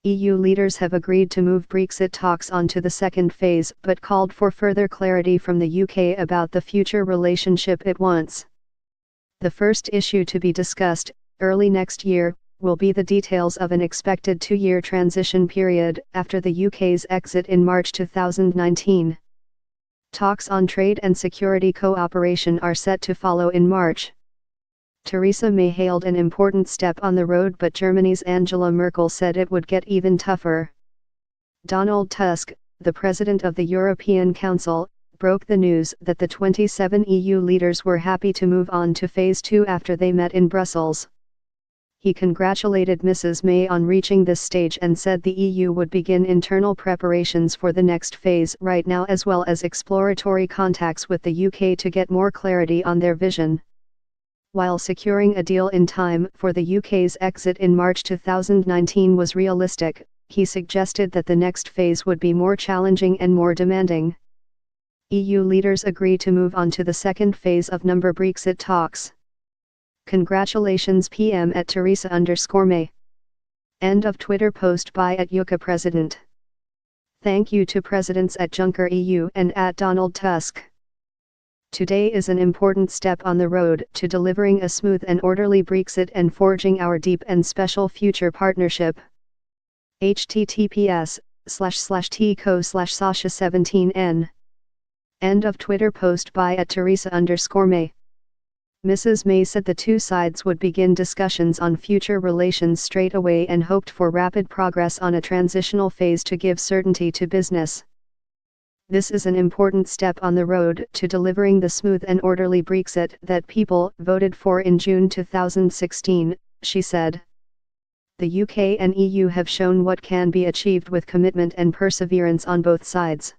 EU leaders have agreed to move Brexit talks onto the second phase but called for further clarity from the UK about the future relationship it wants. The first issue to be discussed, early next year, will be the details of an expected 2-year transition period after the UK's exit in March 2019. Talks on trade and security cooperation are set to follow in March. Theresa May hailed an important step on the road, but Germany's Angela Merkel said it would get even tougher. Donald Tusk, the president of the European Council, broke the news that the 27 EU leaders were happy to move on to Phase 2 after they met in Brussels. He congratulated Mrs. May on reaching this stage and said the EU would begin internal preparations for the next phase right now, as well as exploratory contacts with the UK to get more clarity on their vision. While securing a deal in time for the UK's exit in March 2019 was realistic, he suggested that the next phase would be more challenging and more demanding. EU leaders agree to move on to the second phase of Brexit talks. Congratulations PM at Theresa_May. End of Twitter post by @UK President. Thank you to Presidents at Juncker EU and at Donald Tusk. Today is an important step on the road to delivering a smooth and orderly Brexit and forging our deep and special future partnership. https://tco/sasha17n. End of Twitter post by @Theresa_May. Mrs. May said the two sides would begin discussions on future relations straight away and hoped for rapid progress on a transitional phase to give certainty to business. This is an important step on the road to delivering the smooth and orderly Brexit that people voted for in June 2016, she said. The UK and EU have shown what can be achieved with commitment and perseverance on both sides.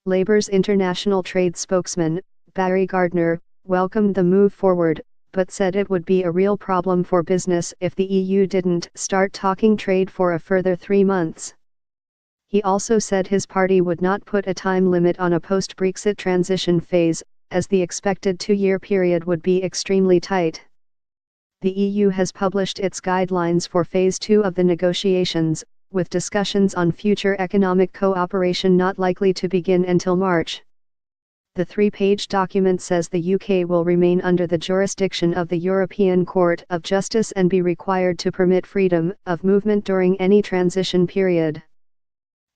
Labour's international trade spokesman, Barry Gardner, welcomed the move forward, but said it would be a real problem for business if the EU didn't start talking trade for a further 3 months. He also said his party would not put a time limit on a post-Brexit transition phase, as the expected 2-year period would be extremely tight. The EU has published its guidelines for Phase 2 of the negotiations, with discussions on future economic cooperation not likely to begin until March. The 3-page document says the UK will remain under the jurisdiction of the European Court of Justice and be required to permit freedom of movement during any transition period.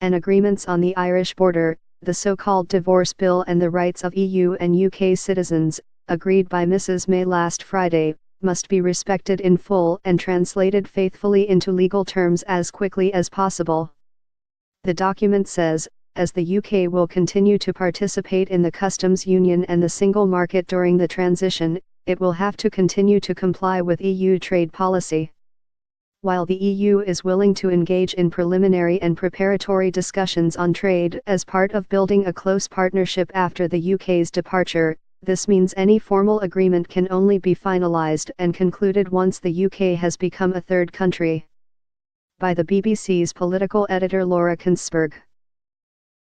And agreements on the Irish border, the so-called Divorce Bill and the rights of EU and UK citizens, agreed by Mrs. May last Friday, must be respected in full and translated faithfully into legal terms as quickly as possible. The document says, as the UK will continue to participate in the customs union and the single market during the transition, it will have to continue to comply with EU trade policy. While the EU is willing to engage in preliminary and preparatory discussions on trade as part of building a close partnership after the UK's departure, this means any formal agreement can only be finalised and concluded once the UK has become a third country. By the BBC's political editor Laura Kunsberg.